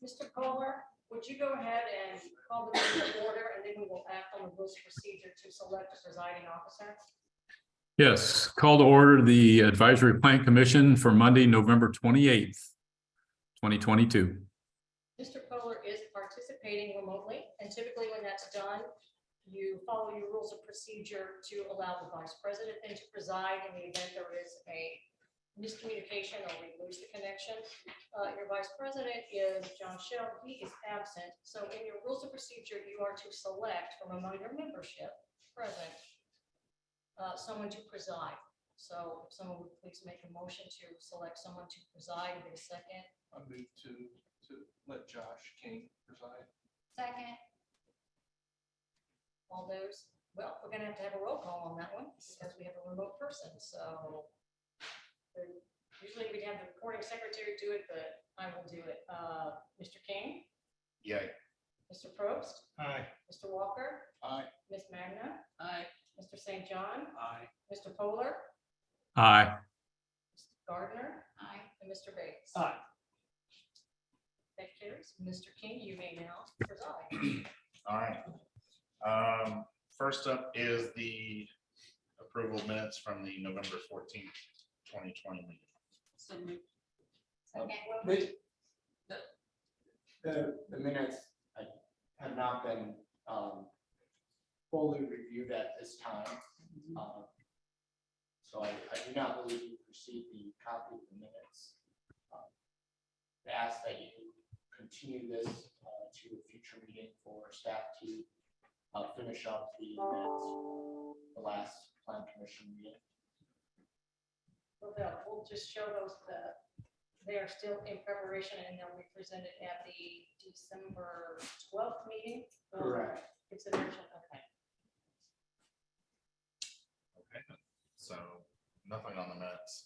Mr. Kohler, would you go ahead and call the meeting to order, and then we will act on the rules of procedure to select a presiding officer? Yes, call to order the Advisory Plan Commission for Monday, November 28th, 2022. Mr. Kohler is participating remotely, and typically when that's done, you follow your rules of procedure to allow the vice president then to preside in the event there is a miscommunication or we lose the connection. Your vice president is John Shell. He is absent. So in your rules of procedure, you are to select from among your membership present someone to preside. So if someone would please make a motion to select someone to preside in a second. I move to let Josh King preside. Second. All those, well, we're gonna have to have a roll call on that one because we have a remote person, so. Usually we'd have the recording secretary do it, but I will do it. Mr. King, Yay. Mr. Probst, Aye. Mr. Walker, Aye. Ms. Magna, Aye. Mr. St. John, Aye. Mr. Polar, Aye. Mr. Gardner, Aye. and Mr. Bates. Aye. That carries. Mr. King, you may now preside. All right. First up is the approval minutes from the November 14th, 2020 meeting. So moved. Second. The minutes have not been fully reviewed at this time. So I do not believe you received the copy of the minutes. I ask that you continue this to a future meeting for staff to finish up the minutes, the last plan commission meeting. We'll just show those that they are still in preparation and they'll be presented at the December 12th meeting. Correct. Consideration, okay. Okay, so nothing on the minutes.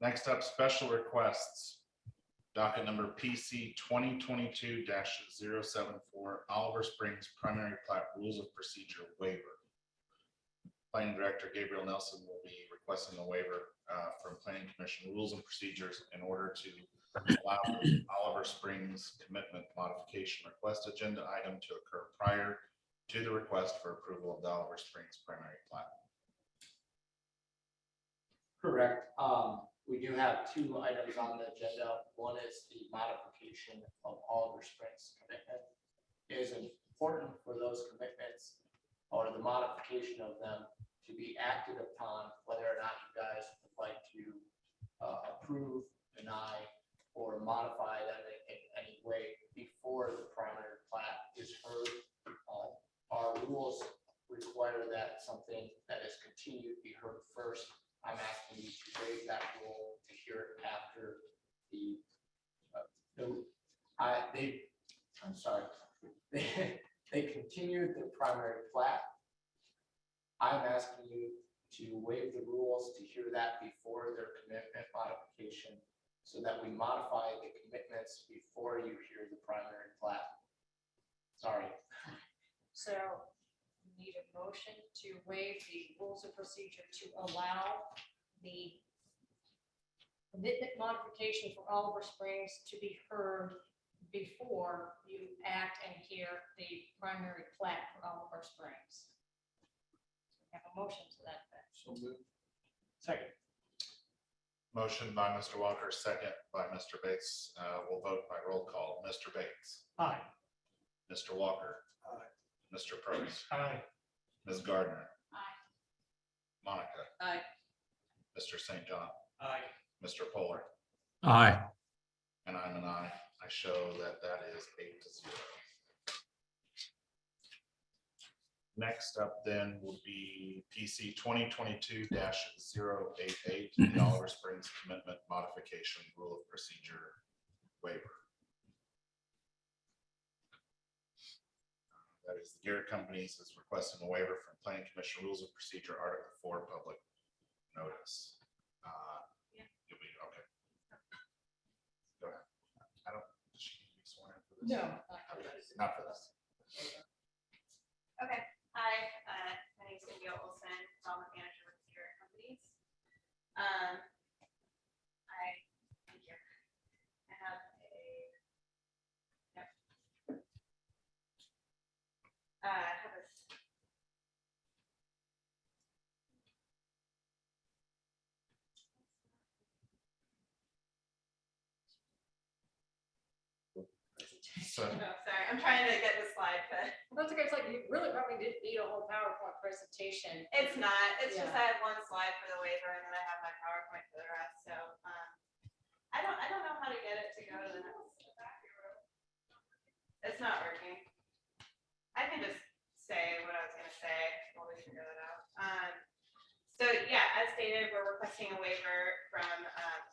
Next up, special requests. Docket number PC 2022-074, Oliver Springs Primary Plat Rules of Procedure Waiver. Planning Director Gabriel Nelson will be requesting a waiver from Planning Commission Rules and Procedures in order to allow the Oliver Springs commitment modification request agenda item to occur prior to the request for approval of the Oliver Springs primary plat. Correct. We do have two items on the agenda. One is the modification of Oliver Springs commitment. It is important for those commitments or the modification of them to be acted upon, whether or not you guys would like to approve, deny, or modify them in any way before the primary plat is heard. Our rules require that something that is continued be heard first. I'm asking you to waive that rule to hear it after they continued the primary plat. I'm asking you to waive the rules to hear that before their commitment modification so that we modify the commitments before you hear the primary plat. Sorry. So we need a motion to waive the rules of procedure to allow the commitment modification for Oliver Springs to be heard before you act and hear the primary plat for Oliver Springs. Have a motion to that effect. So moved. Second. Motion by Mr. Walker, second by Mr. Bates. We'll vote by roll call. Mr. Bates, Aye. Mr. Walker, Aye. Mr. Probst, Aye. Ms. Gardner, Aye. Monica, Aye. Mr. St. John, Aye. Mr. Polar, Aye. and I'm an aye. I show that that is 8-0. Next up then will be PC 2022-088, the Oliver Springs Commitment Modification Rule of Procedure Waiver. That is the Garrett Companies is requesting a waiver from Planning Commission Rules of Procedure Article 4 Public Notice. You'll be okay. Go ahead. I don't. Does she need to be sworn in for this? No. Not for this. Okay. Hi, my name is Cynthia Olson, development manager with Garrett Companies. So, Oh, sorry, I'm trying to get the slide, but That's okay, it's like you really probably didn't need a whole PowerPoint presentation. it's not, it's just Yeah. I have one slide for the waiver and then I have my PowerPoint for the rest, so, I don't know how to get it to go to the next. It's not working. I can just say what I was gonna say while we figure that out. So yeah, as stated, we're requesting a waiver from,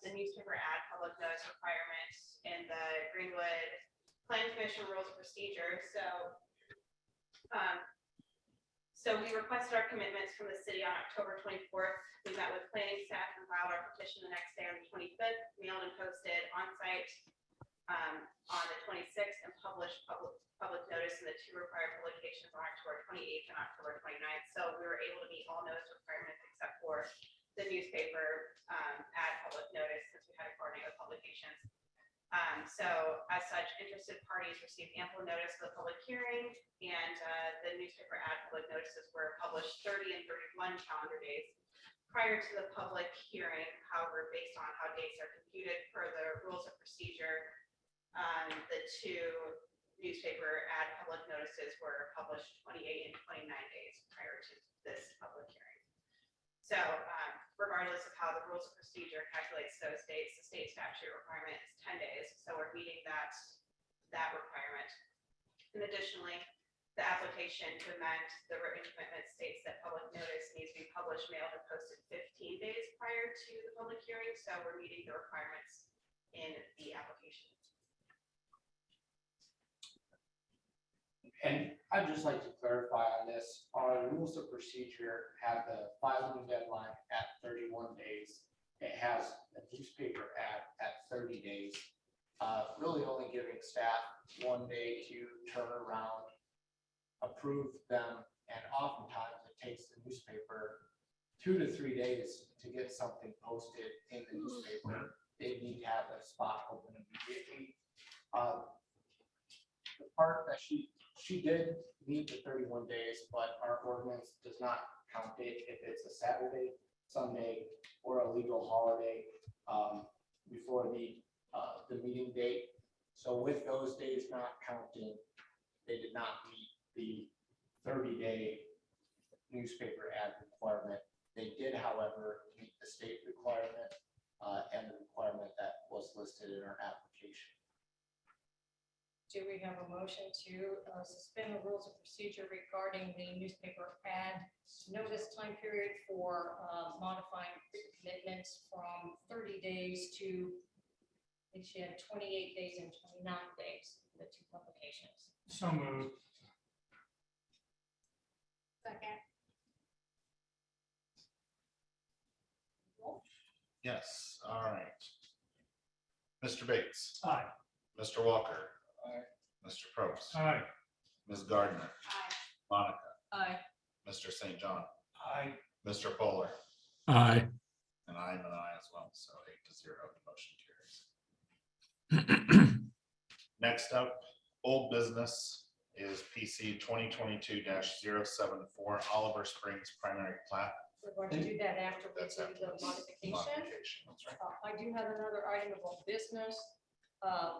the newspaper ad public notice requirement in the Greenwood Plan Commission Rules of Procedure, so we requested our commitments from the city on October 24th. We met with planning staff and filed our petition the next day on the 25th, mailed and posted on site on the 26th, and published public notice in the two required publications on October 28th and October 29th. So we were able to meet all notice requirements except for the newspaper ad public notice, since we had to coordinate with publications. So as such, interested parties received ample notice of the public hearing, and the newspaper ad public notices were published 30 and 31 calendar days prior to the public hearing. However, based on how dates are computed per the rules of procedure, the two newspaper ad public notices were published 28 and 29 days prior to this public hearing. So regardless of how the rules of procedure calculates those dates, the state statute requirement is 10 days. So we're meeting that requirement. And additionally, the application to amend the written commitment states that public notice needs to be published, mailed, and posted 15 days prior to the public hearing. So we're meeting the requirements in the application. And I'd just like to clarify on this, our rules of procedure have the filing deadline at 31 days. It has the newspaper at 30 days, really only giving staff 1 day to turn around, approve them, and oftentimes it takes the newspaper 2 to 3 days to get something posted in the newspaper. They need to have a spot open immediately. The part that she did meet the 31 days, but our ordinance does not count it if it's a Saturday, Sunday, or a legal holiday before the meeting date. So with those days not counting, they did not meet the 30-day newspaper ad requirement. They did, however, meet the state requirement and the requirement that was listed in our application. Do we have a motion to suspend the rules of procedure regarding the newspaper ad notice time period for modifying commitments from 30 days to, I think she had 28 days and 29 days, for the two publications? So moved. Second. yes, all right. Mr. Bates, Aye. Mr. Walker. Aye. Mr. Probst. Aye. Ms. Gardner, Aye. Monica, Aye. Mr. St. John, Aye. Mr. Polar, Aye. and I am an aye as well, so 8-0, the motion carries. Next up, old business is PC 2022-074 Oliver Springs primary plat. We're going to do that after we That's do after the this modification. modification, that's right. I do have another item of old business.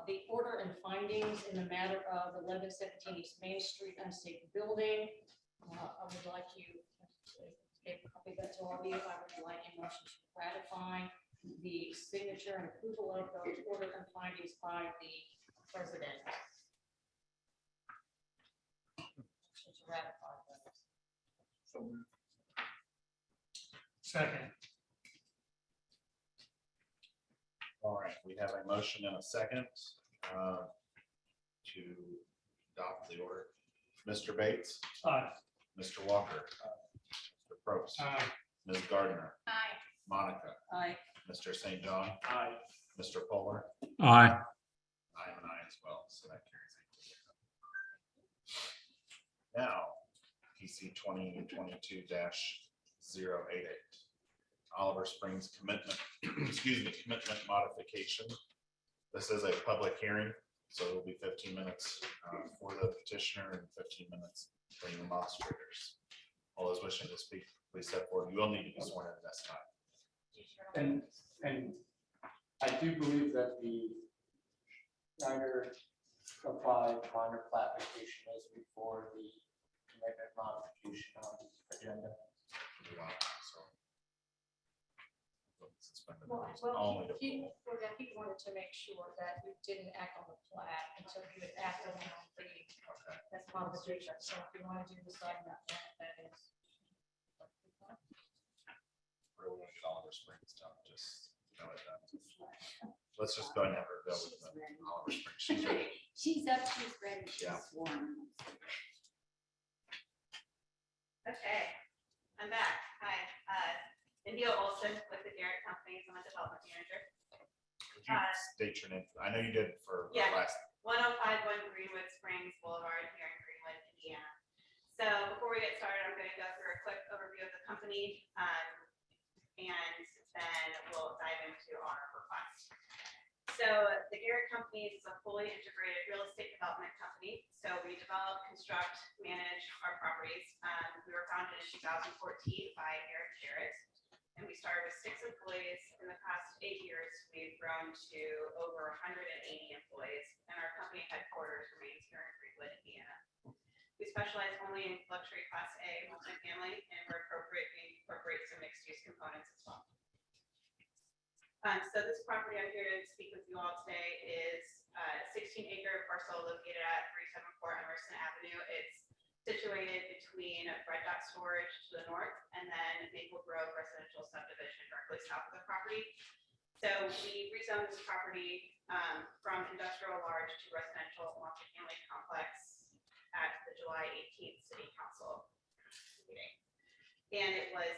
The order and findings in the matter of 1117 East Main Street unsafe building. I would like you, gave a copy of that to all of you. I would like a motion to ratify the signature and approval of those order and findings by the president. Motion to ratify those. So moved. Second. All right, we have a motion and a second to adopt the order. Mr. Bates, Aye. Mr. Walker, Mr. Probst, Aye. Ms. Gardner, Aye. Monica, Aye. Mr. St. John, Aye. Mr. Polar. Aye. I am an aye as well, so that carries 8-0. Now, PC 2022-088. Oliver Springs commitment, commitment modification. This is a public hearing, so it'll be 15 minutes for the petitioner and 15 minutes for the demonstrators. All those wishing to speak, please step forward. You will need to be sworn in this time. And I do believe that the Schneider apply minor plat vacation as before the commitment modification on the agenda. We want, so. Suspend the Well, rules only to he, pull. well, he wanted to make sure that we didn't act on the plat until he would act on the Okay. that's modification. So if you want to do the sign that plat, that is. Really want to get Oliver Springs done, just go with that. Let's just go and have her go with the Oliver Springs. She's ready. She's up, she's ready, Yeah. she's warm. Okay, I'm back. Hi, India Olson with the Garrett Companies. I'm a development manager. Could you state your name? I know you did for the Yeah. last. 1051 Greenwood Springs Boulevard here in Greenwood, Indiana. So before we get started, I'm going to go through a quick overview of the company, and then we'll dive into our request. So the Garrett Companies is a fully integrated real estate development company. So we develop, construct, manage our properties. We were founded in 2014 by Eric Garrett, and we started with 6 employees. In the past 8 years, we've grown to over 180 employees, and our company headquarters remains here in Greenwood, Indiana. We specialize only in luxury class A multifamily, and where appropriate, we incorporate some mixed use components as well. So this property I'm here to speak with you all today is a 16-acre parcel located at 374 Emerson Avenue. It's situated between Red Dot Storage to the north and then Maple Grove Residential Subdivision directly south of the property. So we rezoned this property from industrial large to residential multifamily complex at the July 18th City Council meeting. And it was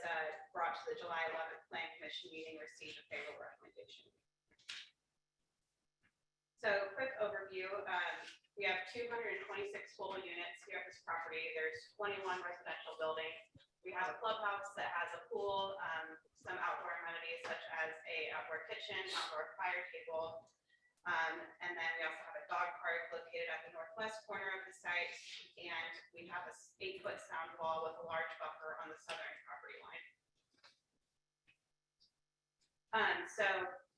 brought to the July 11th Plan Commission meeting, received a favorable recommendation. So quick overview, we have 226 total units here at this property. There's 21 residential buildings. We have a clubhouse that has a pool, some outdoor amenities such as a outdoor kitchen, outdoor fire table. And then we also have a dog park located at the northwest corner of the site. And we have a 8-foot sound wall with a large buffer on the southern property line. So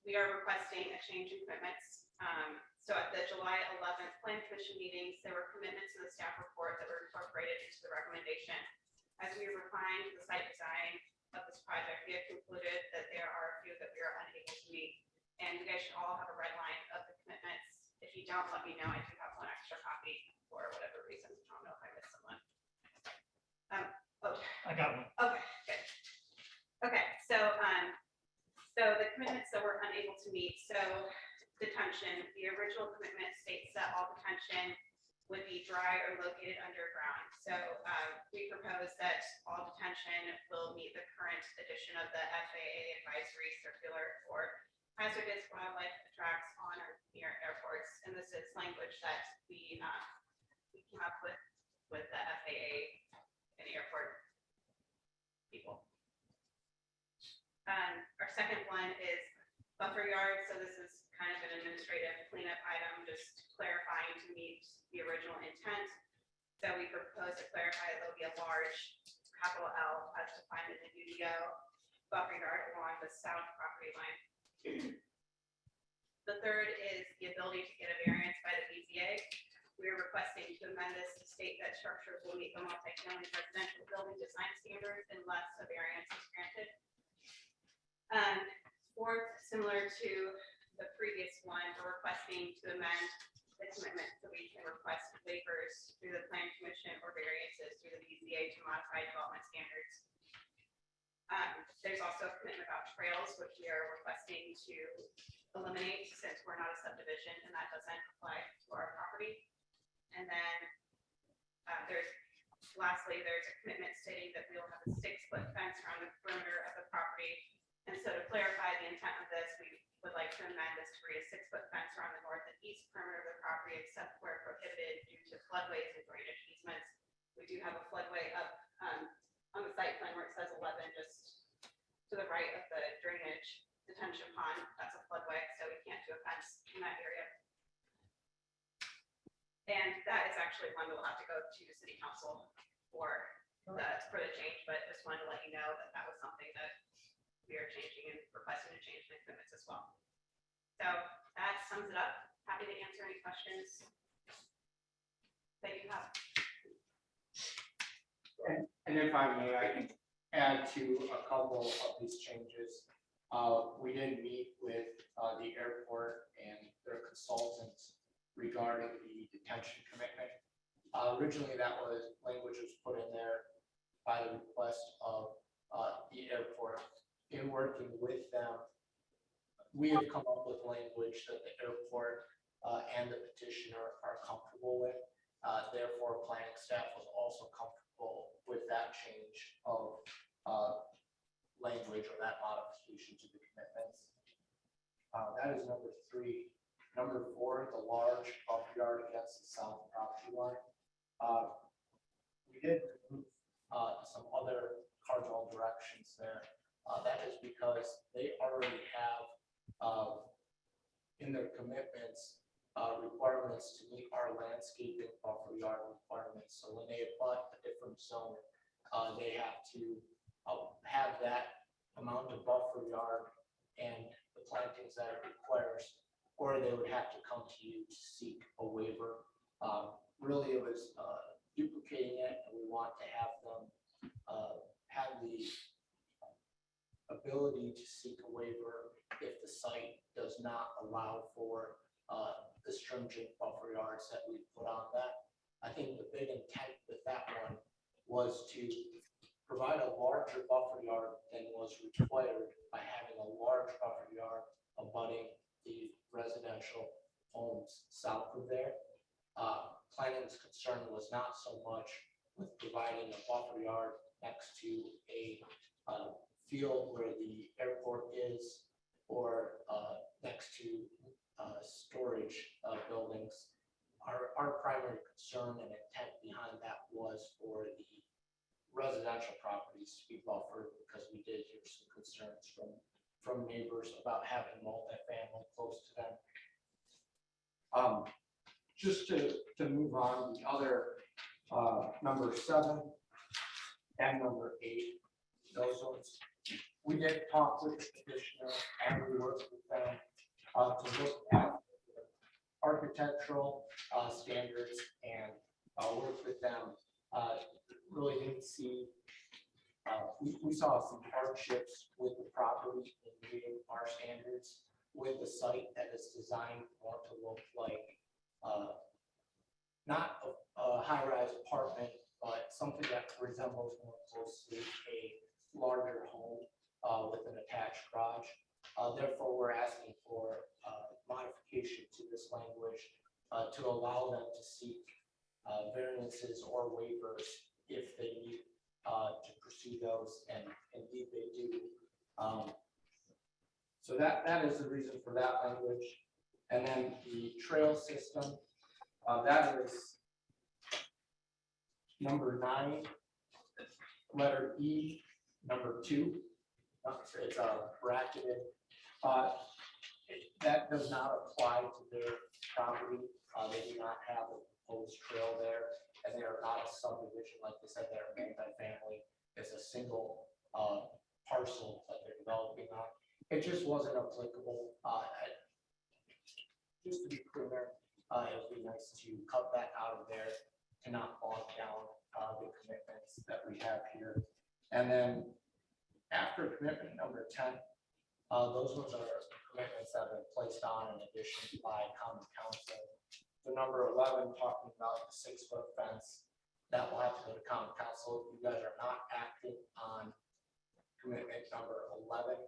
we are requesting a change in commitments. So at the July 11th Plan Commission meetings, there were commitments in the staff report that were incorporated into the recommendation. As we refined the site design of this project, we have concluded that there are a few that we are unable to meet. And you guys should all have a red line of the commitments. If you don't, let me know. I do have one extra copy for whatever reason. I don't know if I missed someone. I got one. Okay, good. Okay, so the commitments that we're unable to meet, so detention, the original commitment states that all detention would be dry or located underground. So we propose that all detention will meet the current edition of the FAA advisory circular for hazardous wildlife attracts on or near airports. And this is language that we came up with the FAA and airport people. Our second one is buffer yard. So this is kind of an administrative cleanup item, just clarifying to meet the original intent. So we propose to clarify that there'll be a large capital L as defined in the UDO buffer yard along the south property line. The third is the ability to get a variance by the BZA. We are requesting to amend this to state that structures will meet the multifamily residential building design standards unless a variance is granted. Fourth, similar to the previous one, we're requesting to amend the commitment so we can request waivers through the Plan Commission or variances through the BZA to modify development standards. There's also a commitment about trails, which we are requesting to eliminate since we're not a subdivision and that doesn't apply to our property. And then lastly, there's a commitment stating that we will have a 6-foot fence around the perimeter of the property. And so to clarify the intent of this, we would like to amend this to read a 6-foot fence around the north and east perimeter of the property, except where prohibited due to floodways and drainage easements. We do have a floodway up on the site plan where it says 11, just to the right of the drainage detention pond. That's a floodway, so we can't do a fence in that area. And that is actually one we'll have to go to city council for the change, but just wanted to let you know that that was something that we are changing and requesting to change the commitments as well. So that sums it up. Happy to answer any questions that you have. And if I may, I can add to a couple of these changes. We did meet with the airport and their consultants regarding the detention commitment. Originally, that was, language was put in there by the request of the airport. In working with them, we have come up with language that the airport and the petitioner are comfortable with. Therefore, planning staff was also comfortable with that change of language or that modification to the commitments. That is number 3. Number 4, the large buffer yard against the south property line. We did remove some other cardinal directions there. That is because they already have in their commitments requirements to meet our landscaping buffer yard requirements. So when they abut a different zone, they have to have that amount of buffer yard and the plantings that it requires, or they would have to come to you to seek a waiver. Really, it was duplicating it, and we want to have them have the ability to seek a waiver if the site does not allow for the stringent buffer yards that we put on that. I think the big intent with that one was to provide a larger buffer yard than was required by having a large buffer yard abutting the residential homes south of there. Planning's concern was not so much with providing a buffer yard next to a field where the airport is, or next to storage buildings. Our primary concern and intent behind that was for the residential properties to be buffered, because we did hear some concerns from neighbors about having multifamily close to them. Just to move on, the other number 7 and number 8, those ones, we did talk with the petitioner and we worked with them to look at architectural standards and work with them. Really didn't see, we saw some hardships with the property in meeting our standards with the site that is designed more to look like not a high-rise apartment, but something that resembles more closely a larger home with an attached garage. Therefore, we're asking for modification to this language to allow them to seek variances or waivers if they need to pursue those, and indeed they do. So that is the reason for that language. And then the trail system, that is number 9, letter E, number 2. It's bracketed. That does not apply to their property. They do not have a proposed trail there, and they are not a subdivision. Like they said, they're multi-family. It's a single parcel that they're developing on. It just wasn't applicable. Just to be clear, it would be nice to cut that out of there to not bog down the commitments that we have here. And then after commitment number 10, those ones are commitments that have been placed on in addition by common council. The number 11, talking about the 6-foot fence, that will have to go to common council. If you guys are not acting on commitment number 11,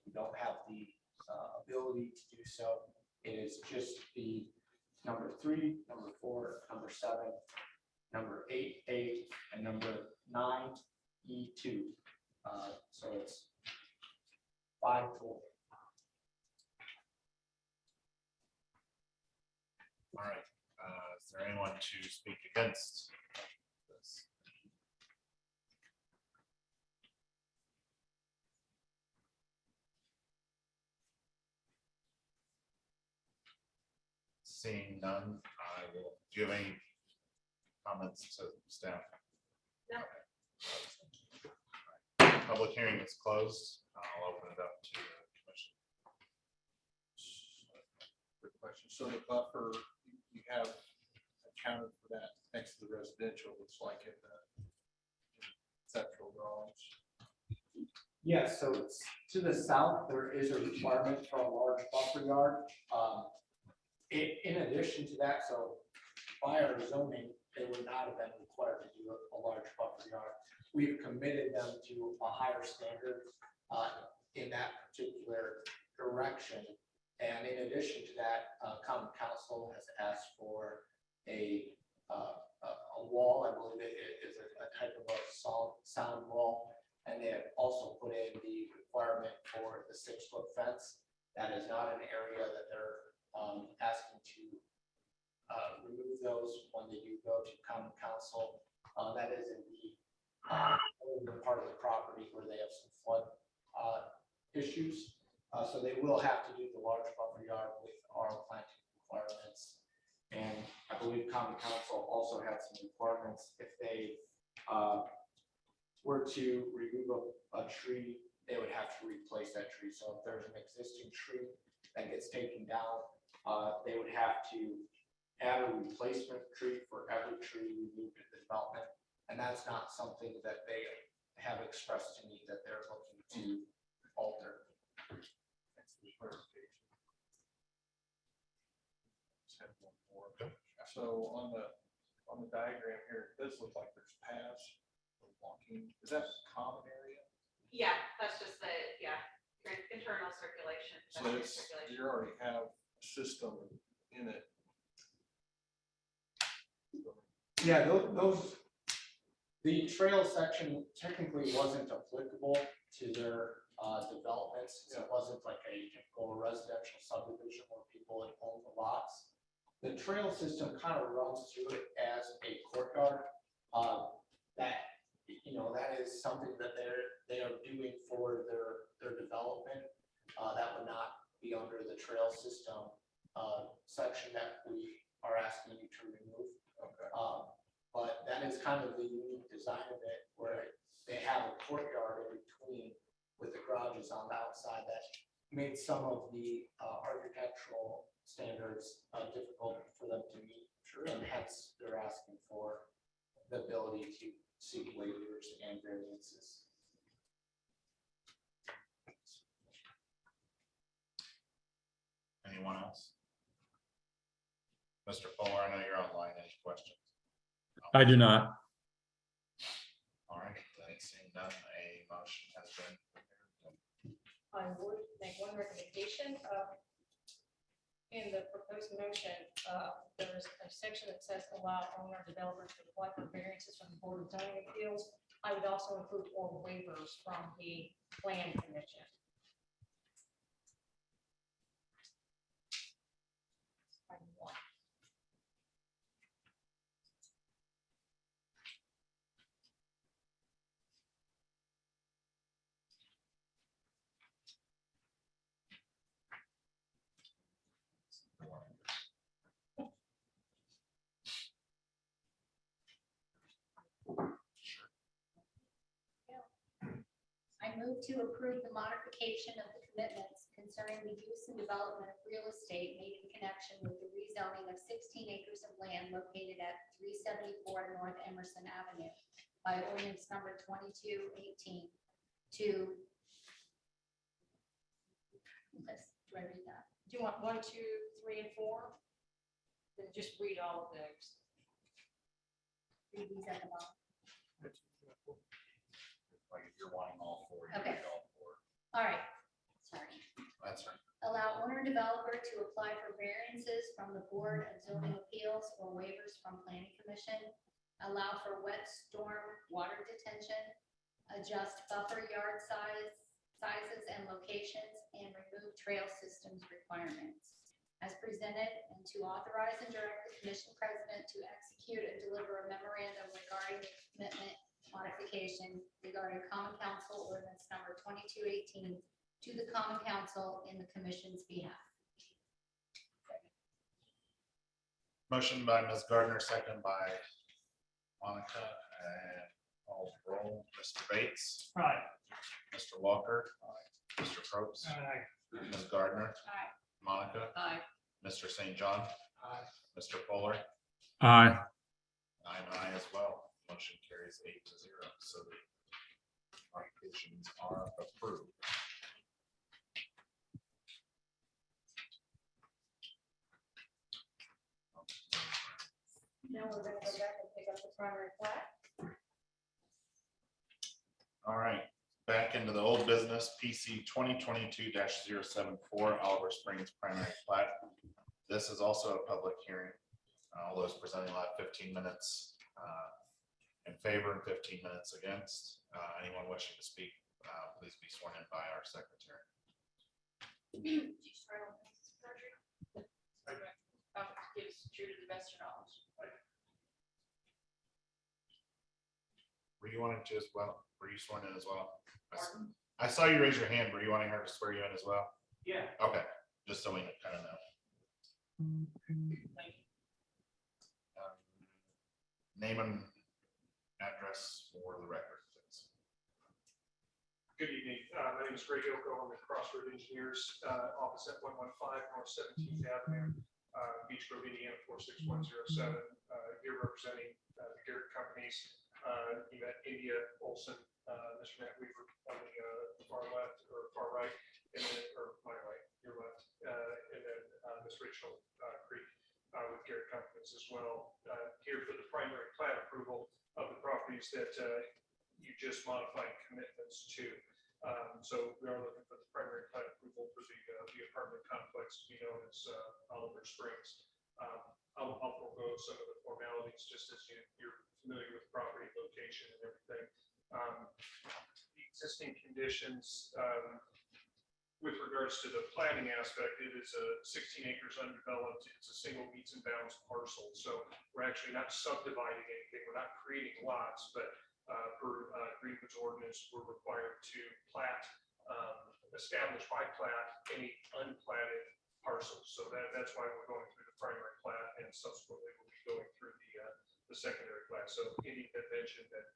you don't have the ability to do so. It is just the number 3, number 4, number 7, number 8A, and number 9E2. So it's 5 total. All right, is there anyone to speak against this? Seeing none, I will, do you have any comments to staff? No. Public hearing is closed. I'll open it up to the commission. Good question. So the buffer, you have a accounted for that next to the residential, it's like in the conceptual drawings. Yes, so it's to the south, there is a requirement for a large buffer yard. In addition to that, so by our zoning, they would not have been required to do a large buffer yard. We've committed them to a higher standard in that particular direction. And in addition to that, common council has asked for a wall, I believe it is a type of a sound wall. And they have also put in the requirement for the 6-foot fence. That is not an area that they're asking to remove those when they do go to common council. That is in the part of the property where they have some flood issues. So they will have to do the large buffer yard with our planting requirements. And I believe common council also had some requirements if they were to remove a tree, they would have to replace that tree. So if there's an existing tree that gets taken down, they would have to add a replacement tree for every tree removed in the development. And that's not something that they have expressed to me that they're looking to alter. Thanks for the clarification. Just had one more. So on the diagram here, it does look like there's paths for walking. Is that a common area? Yeah, that's just the, internal circulation. So pedestrian it's, circulation. you already have a system in it. Yeah, the trail section technically wasn't applicable to their developments. It wasn't like a typical residential subdivision where people would own the lots. The trail system kind of runs through it as a courtyard. That is something that they are doing for their development. That would not be under the trail system section that we are asking you to remove. Okay. But that is kind of the unique design of it, where they have a courtyard in between with the garages on the outside that made some of the architectural standards difficult for them to meet. And hence, they're asking for the ability to seek waivers and variances. Anyone else? Mr. Fuller, I know you're online. Any questions? I do not. All right, then seeing none, a motion has been prepared. I would make one recommendation. In the proposed motion, there is a section that says allow owner developer to apply for variances from the Board of Zoning Appeals. I would also include all waivers from the Plan Commission. Item 1. I move to approve the modification of the commitments concerning the use and development of real estate made in connection with the rezoning of 16 acres of land located at 374 North Emerson Avenue by ordinance number 2218 to. Do I read that? Do you want 1, 2, 3, and 4? Then just read all of those. Read these at the bottom. Like if you're wanting all four, you Okay. read all four. All right, sorry. That's right. Allow owner developer to apply for variances from the Board of Zoning Appeals or waivers from Planning Commission. Allow for wet storm water detention, adjust buffer yard sizes and locations, and remove trail systems requirements. As presented, and to authorize and direct the commission president to execute and deliver a memorandum regarding the commitment modification regarding common council ordinance number 2218 to the common council in the commission's behalf. Motion by Ms. Gardner, second by Monica, and all roll. Mr. Bates. Right. Mr. Walker. Mr. Probst. Ms. Gardner. Aye. Monica. Aye. Mr. St. John. Aye. Mr. Fuller. Aye. I'm an aye as well. Motion carries 8-0. So the modifications are approved. Now we're gonna go back and pick up the primary plat. All right, back into the old business, PC 2022-074 Oliver Springs primary plat. This is also a public hearing. All those presenting will have 15 minutes in favor and 15 minutes against. Anyone wishing to speak, please be sworn in by our secretary. Gives true to the best of your knowledge. Were you wanting to as well? Were you sworn in as well? I saw you raise your hand. Were you wanting her to swear you in as well? Yeah. Okay, just so we kind of know. Name and address for the record, please. Good evening. My name is Greg Yoko. I'm with Crossroad Engineers, office at 115 North 17th Avenue, Beach Grove, Indiana 46107. Here representing the Garrett Companies. You met India Olson, Mr. Matt Weaver on the far left or far right, and then, or my right, your left, and then Ms. Rachel Creek with Garrett Companies as well. Here for the primary plat approval of the properties that you just modified commitments to. So we are looking for the primary plat approval for the apartment complex to be known as Oliver Springs. I'll forego some of the formalities just as you're familiar with property location and everything. The existing conditions with regards to the planning aspect, it is a 16 acres undeveloped. It's a single meets and bounds parcel. So we're actually not subdividing anything. We're not creating lots, but per Greenwood's ordinance, we're required to plat, establish by plat any unplatted parcels. So that's why we're going through the primary plat, and subsequently we'll be going through the secondary plat. So Indy had mentioned that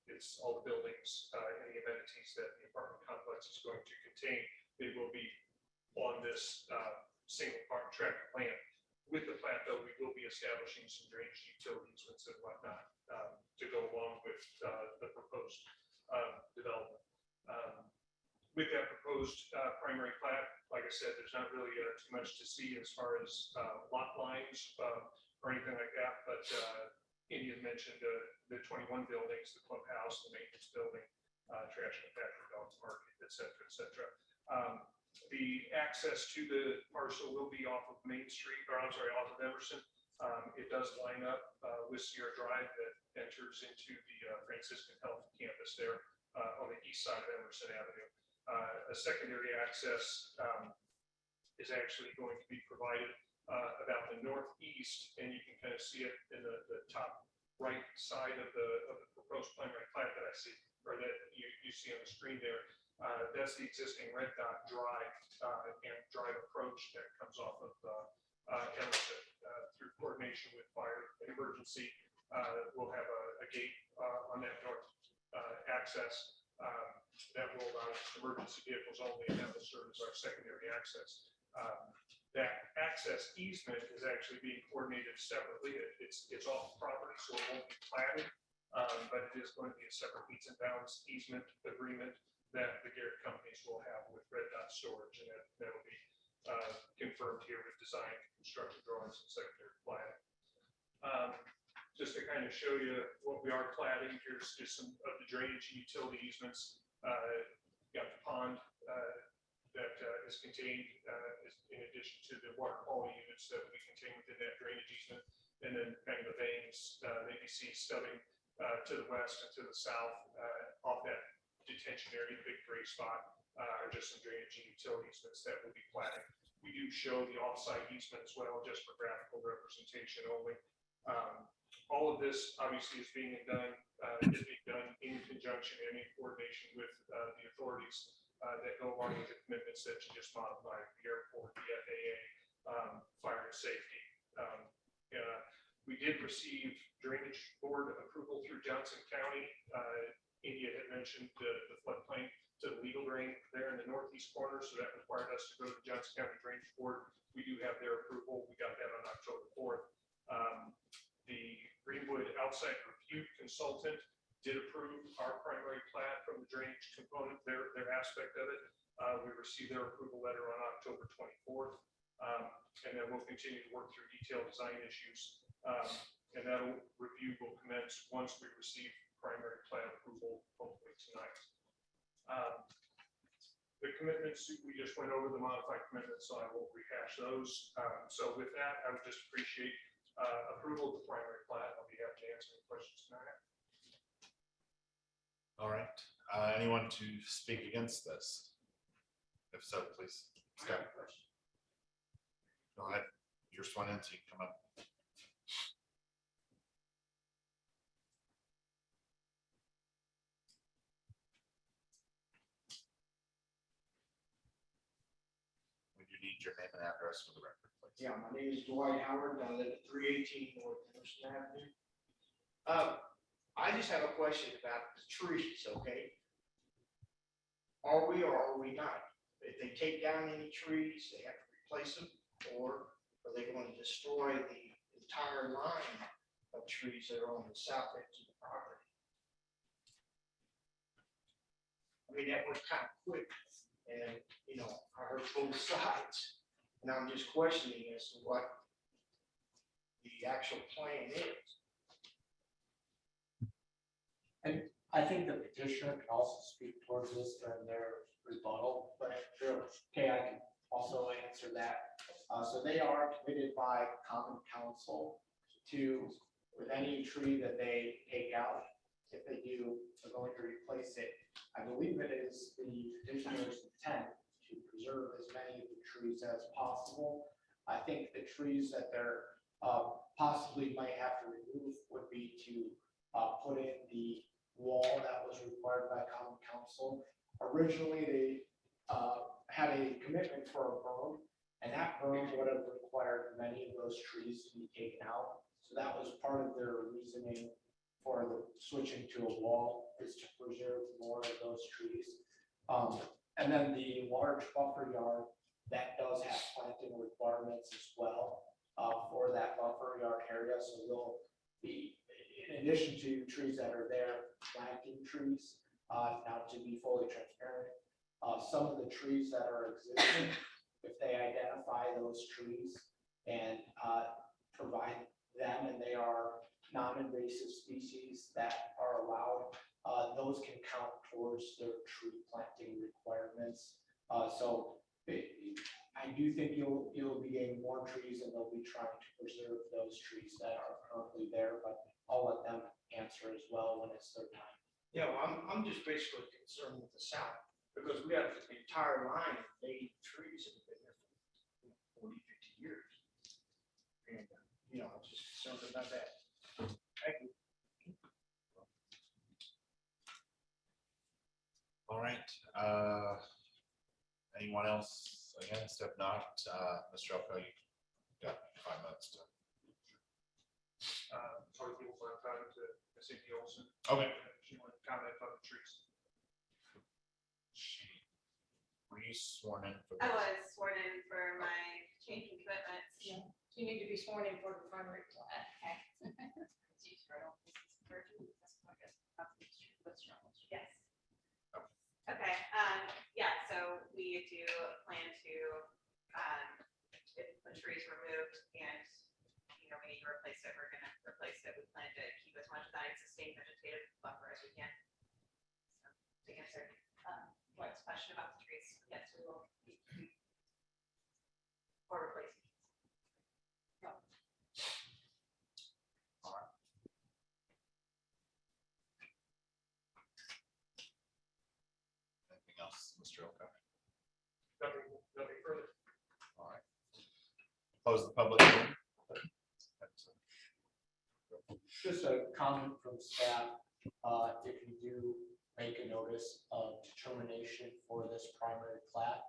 it's all the buildings and the amenities that the apartment complex is going to contain. They will be on this single part tract of land. With the plat, though, we will be establishing some drainage utilities and whatnot to go along with the proposed development. With that proposed primary plat, like I said, there's not really too much to see as far as lot lines or anything like that, but Indian mentioned the 21 buildings, the clubhouse, the maintenance building, trash and factory, dogs market, et cetera, et cetera. The access to the parcel will be off of Main Street, or I'm sorry, off of Emerson. It does line up with Sierra Drive that enters into the Franciscan Health campus there on the east side of Emerson Avenue. A secondary access is actually going to be provided about the northeast, and you can kind of see it in the top right side of the proposed primary plat that I see, or that you see on the screen there. That's the existing Red Dot Drive and drive approach that comes off of Emerson. Through coordination with fire and emergency, we'll have a gate on that north access that will allow emergency vehicles only, and that will serve as our secondary access. That access easement is actually being coordinated separately. It's off property, so it won't be platted, but it is going to be a separate meets and bounds easement agreement that the Garrett Companies will have with Red Dot Storage, and that will be confirmed here with design, construction drawings, and secondary plat. Just to kind of show you what we are platting, here's just some of the drainage and utility easements. Got the pond that is contained in addition to the water quality units that we contain within that drainage easement, and then kind of the veins that you see stubbing to the west and to the south off that detention area, the big gray spot, are just some drainage and utility easements that will be platted. We do show the offsite easement as well, just for graphical representation only. All of this obviously is being done in conjunction and in coordination with the authorities that go along with the commitments that you just modified: the airport, the FAA, fire and safety. We did receive drainage board approval through Johnson County. India had mentioned the floodplain to the legal drain there in the northeast corner, so that required us to go to the Johnson County Drainage Board. We do have their approval. We got that on October 4th. outside review consultant did approve our primary plat from the drainage component, their aspect of it. We received their approval letter on October 24th. And then we'll continue to work through detailed design issues. And that review will commence once we receive primary plat approval, hopefully tonight. The commitments, we just went over the modified commitments, so I won't rehash those. So with that, I would just appreciate approval of the primary plat. I'll be happy to answer any questions tonight. All right, anyone to speak against this? If so, please. Scott. Go ahead. You're sworn in, so you can come up. We do need your name and address for the record, please. Yeah, my name is Dwight Howard, and I live at 318 North Emerson Avenue. I just have a question about the trees, okay? Are we or are we not? If they take down any trees, they have to replace them, or are they going to destroy the entire line of trees that are on the south edge of the property? I mean, that was kind of quick, and, you know, I heard both sides, and I'm just questioning as to what the actual plan is. I think the petitioner can also speak towards this during their rebuttal, but if you're okay, I can also answer that. So they are committed by common council to, with any tree that they take out, if they do, they're going to replace it. I believe it is the petitioner's intent to preserve as many of the trees as possible. I think the trees that they're possibly might have to remove would be to put in the wall that was required by common council. Originally, they had a commitment for a berm, and that berm would have required many of those trees to be taken out. So that was part of their reasoning for the switching to a wall, is to preserve more of those trees. And then the large buffer yard, that does have planting requirements as well for that buffer yard area. So they'll be, in addition to trees that are there, planting trees. Now, to be fully transparent, some of the trees that are existing, if they identify those trees and provide them, and they are non-invasive species that are allowed, those can count towards their tree planting requirements. So I do think you'll be getting more trees, and they'll be trying to preserve those trees that are currently there, but I'll let them answer as well when it's their time. Yeah, well, I'm just basically concerned with the south, because we have the entire line of native trees that have been there for 40, 50 years. And, you know, I'm just concerned about that. Thank you. All right, anyone else against? If not, Mr. Elko, you got 5 minutes to. Sorry, people for time to Ms. Inky Olson. Okay. She wanted to comment on the trees. Were you sworn in for I this? was sworn in for my change in commitments. Yeah. You need to be sworn in for the primary plat. It's easier, I don't think it's virgin, that's what I guess, that's your own. Yes. Okay, yeah, so we do plan to, if the tree's removed and, you know, we need to replace it, we're gonna replace it. We plan to keep as much of that existing vegetative buffer as we can. So, to answer, Dwight's question about the trees, yes, we will. Or replace. Anything else, Mr. Elko? Nothing further. All right. Close the public hearing. Just a comment from staff, if you do make a notice of determination for this primary plat,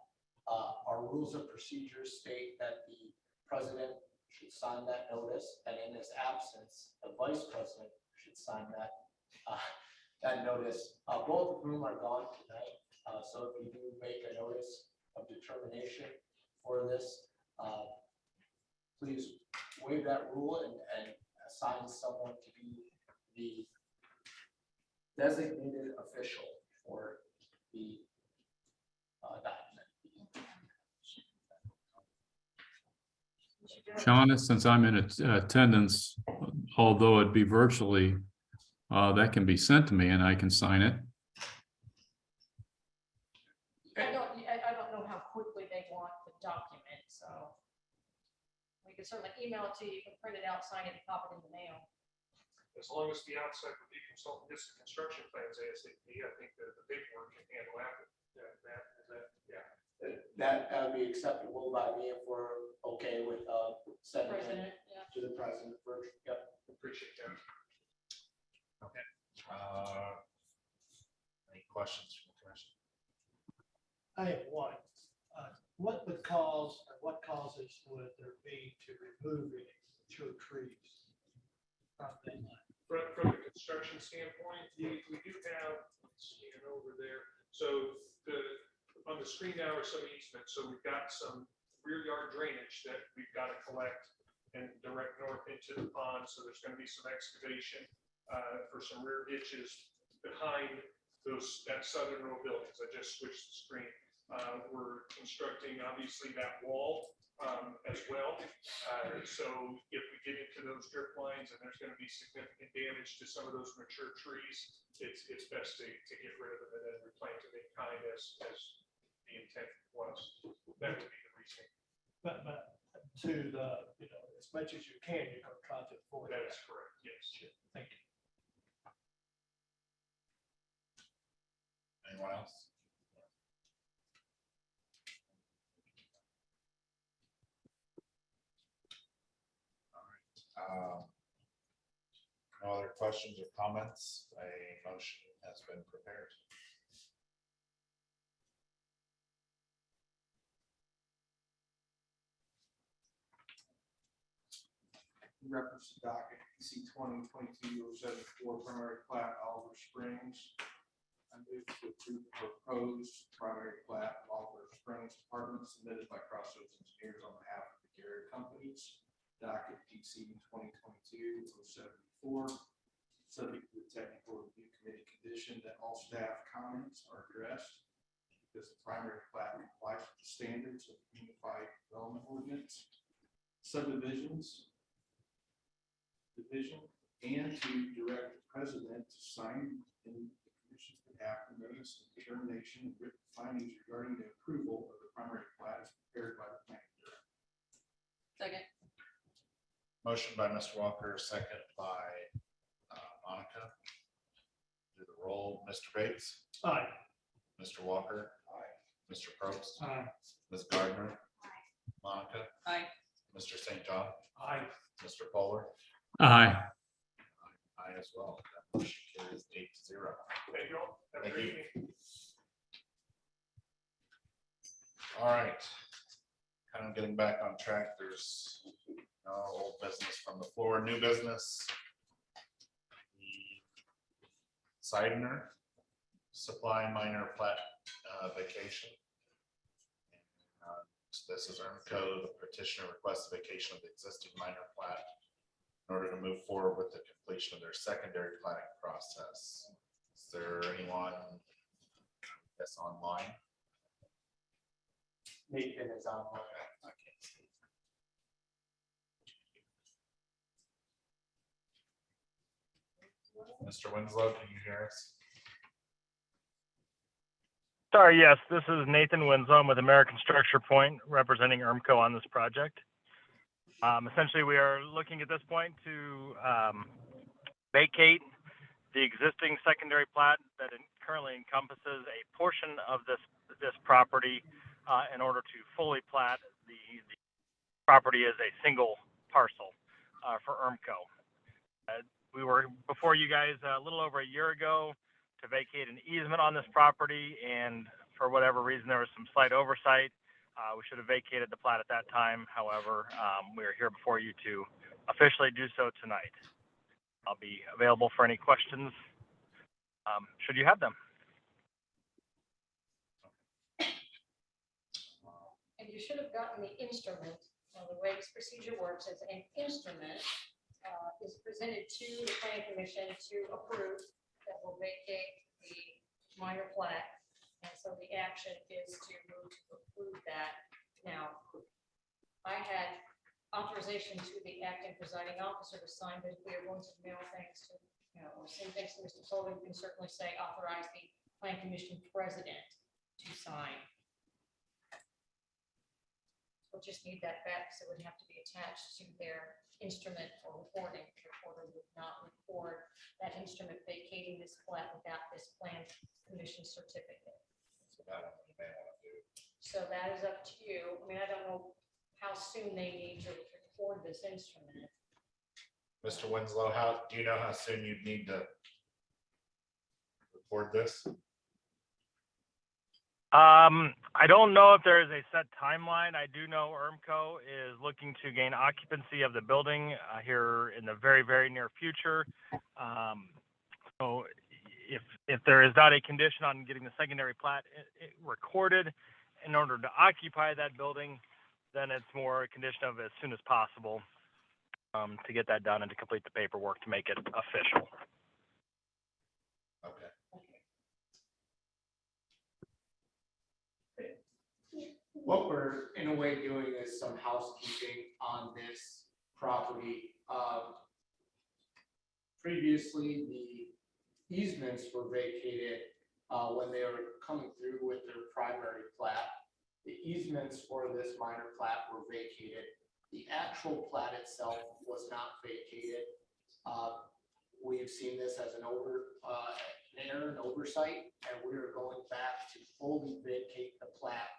our rules of procedure state that the president should sign that notice, and in his absence, the vice president should sign that notice. Both of whom are gone tonight, so if you do make a notice of determination for this, please waive that rule and assign someone to be the designated official for the document. Shauna, since I'm in attendance, although it be virtually, that can be sent to me and I can sign it. I don't know how quickly they want the document, so. We can certainly email it to you, you can print it out, sign it, and pop it in the mail. As long as the outside review consultant gets the construction plans ASAP, I think that the paperwork can handle after that, yeah. That would be acceptable by me if we're okay with sending it President, yeah. to the president first. Yep. Appreciate that. Any questions from the commission? I have one. What would cause, or what causes would there be to remove any mature trees from that line? From the construction standpoint, we do have, let's see it over there. So on the screen now are some easements. So we've got some rear yard drainage that we've got to collect and direct north into the pond. So there's going to be some excavation for some rear ditches behind that southern row buildings. I just switched the screen. We're constructing obviously that wall as well. So if we get into those drip lines and there's going to be significant damage to some of those mature trees, it's best to get rid of them and then replant them in kind as the intent was. That would be the reason. But to the, as much as you can, you're gonna try to avoid That that. is correct, yes. Thank you. Anyone else? No other questions or comments? A motion has been prepared. Reference to docket PC 2022-074 primary plat Oliver Springs. I move to approve the proposed primary plat of Oliver Springs Apartment submitted by Crossroads Engineers on behalf of the Garrett Companies. Docket PC 2022-074, subject to the technical review committee condition that all staff comments are addressed because the primary plat complies with the standards of the Unified Development Ordinance, subdivision, and to direct the president to sign in the commission's behalf the notice of determination and written findings regarding the approval of the primary plat as prepared by the planning director. Second. Motion by Mr. Walker, second by Monica. Do the roll. Mr. Bates. Aye. Mr. Walker. Aye. Mr. Probst. Aye. Ms. Gardner. Monica. Aye. Mr. St. John. Aye. Mr. Fuller. Aye. Aye as well. That motion carries 8-0. Thank you all. Have a Thank great you. evening. All right. Kind of getting back on track. There's no old business from the floor, new business. The Seidner Supply Minor Plat vacation. This is ERMCO. The petitioner requests vacation of the existing minor plat in order to move forward with the completion of their secondary planning process. Is there anyone that's online? Nathan is online. I can't see. Mr. Winslow, can you hear us? Sorry, yes, this is Nathan Winslow. I'm with American Structure Point, representing ERMCO on this project. Essentially, we are looking at this point to vacate the existing secondary plat that currently encompasses a portion of this property in order to fully plat the property as a single parcel for ERMCO. We were before you guys a little over a year ago to vacate an easement on this property, and for whatever reason there was some slight oversight. We should have vacated the plat at that time. However, we are here before you to officially do so tonight. I'll be available for any questions should you have them. And you should have gotten the instrument. Well, the way this procedure works, it's an instrument is presented to the planning commission to approve that will vacate the minor plat. And so the action is to move to approve that. Now, I had authorization to the acting presiding officer to sign, but if we are going to mail things to, or send things to Mr. Foley, we can certainly say authorize the plan commission president to sign. We'll just need that back, because it would have to be attached to their instrument for recording. The recorder would not record that instrument vacating this plat without this plan commission certificate. So that one you may want to do. So that is up to you. I mean, I don't know how soon they need to record this instrument. Mr. Winslow, do you know how soon you'd need to record this? I don't know if there is a set timeline. I do know ERMCO is looking to gain occupancy of the building here in the very, very near future. So if there is not a condition on getting the secondary plat recorded in order to occupy that building, then it's more a condition of as soon as possible to get that done and to complete the paperwork to make it official. Okay. What we're in a way doing is some housekeeping on this property. Previously, the easements were vacated when they were coming through with their primary plat. The easements for this minor plat were vacated. The actual plat itself was not vacated. We've seen this as an error and oversight, and we are going back to fully vacate the plat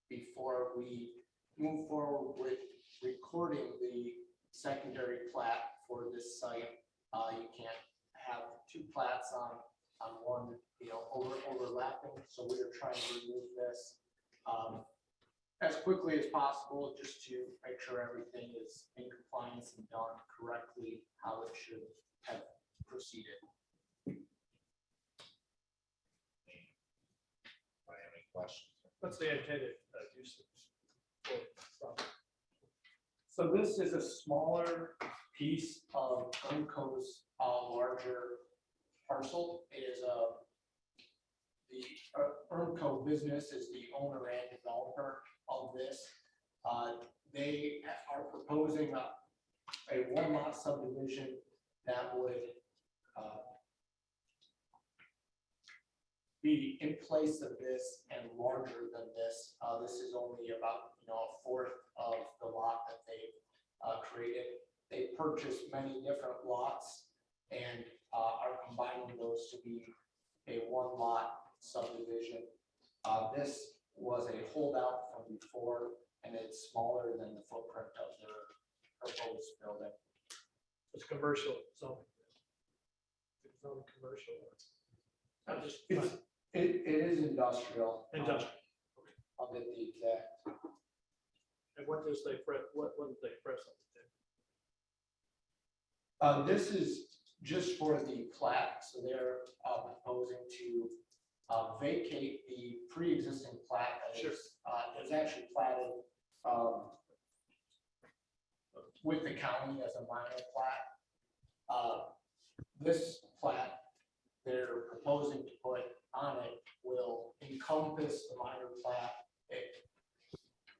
before we move forward with recording the secondary plat for this site. You can't have two plats on one, overlapping, so we are trying to remove this as quickly as possible, just to make sure everything is in compliance and done correctly how it should have proceeded. Any questions? What's the intended use of the property? So this is a smaller piece of ERMCO's larger parcel. It is the ERMCO business is the owner and developer of this. They are proposing a one-lot subdivision that would be in place of this and larger than this. This is only about a fourth of the lot that they've created. They purchased many different lots and are combining those to be a one-lot subdivision. This was a holdout from before, and it's smaller than the footprint of their proposed building. It's commercial zone. It's zone commercial. I'm just. It is industrial. Industrial. I'll get the exact. And what does they press, what did they press on the This is just for the plat, so they're proposing to vacate the pre-existing plat that Sure. is actually platted with the county as a minor plat. This plat they're proposing to put on it will encompass the minor plat.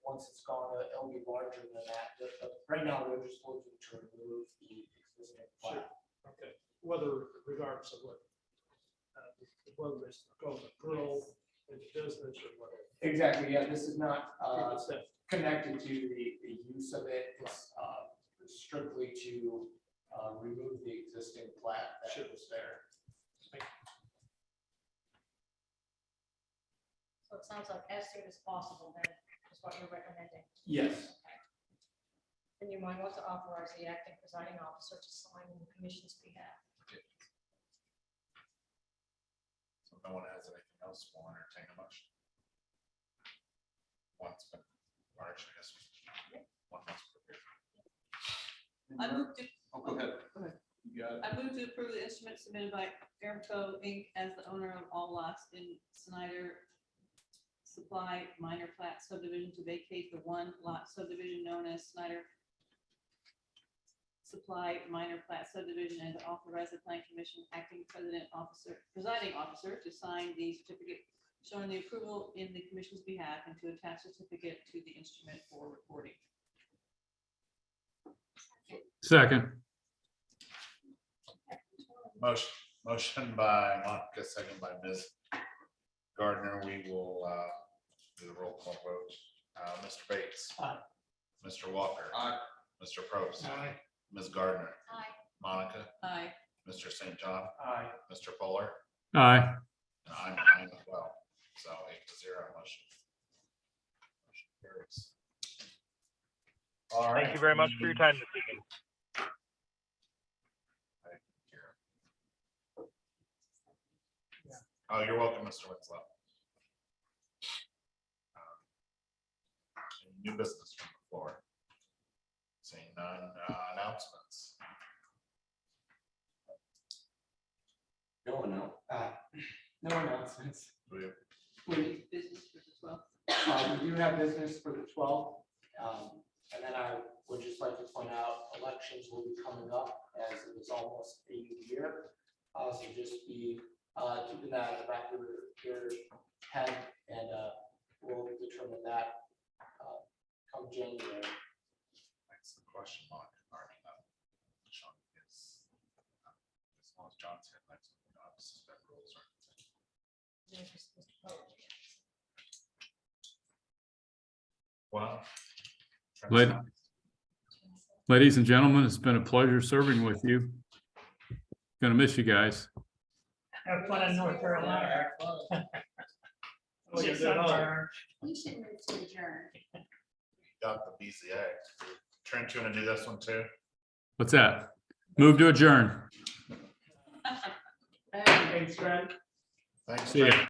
Once it's gone, it'll be larger than that. But right now, we're just looking to remove the existing Sure. plat. Okay, whether regardless of what, whether it's called a grill, it's business or whatever. Exactly, yeah, this is not It's that- connected to the use of it. It's strictly to remove the existing plat that Sure. was there. So it sounds like as soon as possible, then, is what you're recommending. Yes. And you might want to authorize the acting presiding officer to sign on the commission's behalf. So no one has anything else, we'll entertain a motion. One's been, or actually, I guess, one was prepared. I move to, Oh, go ahead. You got it. I move to approve the instrument submitted by Aramco Inc. as the owner of all lots in Snyder Supply Minor Plat subdivision to vacate the one lot subdivision known as Snyder Supply minor plat subdivision and to authorize the plan commission acting presiding officer to sign the certificate showing the approval in the commission's behalf and to attach the certificate to the instrument for recording. Second. Motion by Monica, second by Ms. Gardner. We will do the roll call vote. Mr. Bates. Aye. Mr. Walker. Aye. Mr. Probst. Aye. Ms. Gardner. Aye. Monica. Aye. Mr. St. John. Aye. Mr. Fuller. Aye. And I'm aye as well. So 8-0 motion. Motion carries. All right. Thank you very much for your time this evening. Oh, you're welcome, Mr. Winslow. Any new business from the floor? Seeing none, announcements. No announcements. We have Business for the 12th. We do have business for the 12th. And then I would just like to point out, elections will be coming up as it is almost a new year. So just be keeping that in the back of your head, and we'll determine that come January. That's the question mark. Regarding Sean is, as long as John's here, that's not suspend rules or anything. Well. Ladies and gentlemen, it's been a pleasure serving with you. Gonna miss you guys. Have fun in North Carolina. We should move to adjourn. Got the BZA. Trent, you want to do this one too? What's that? Move to adjourn. Thanks, Trent. Thanks. See ya. Trent.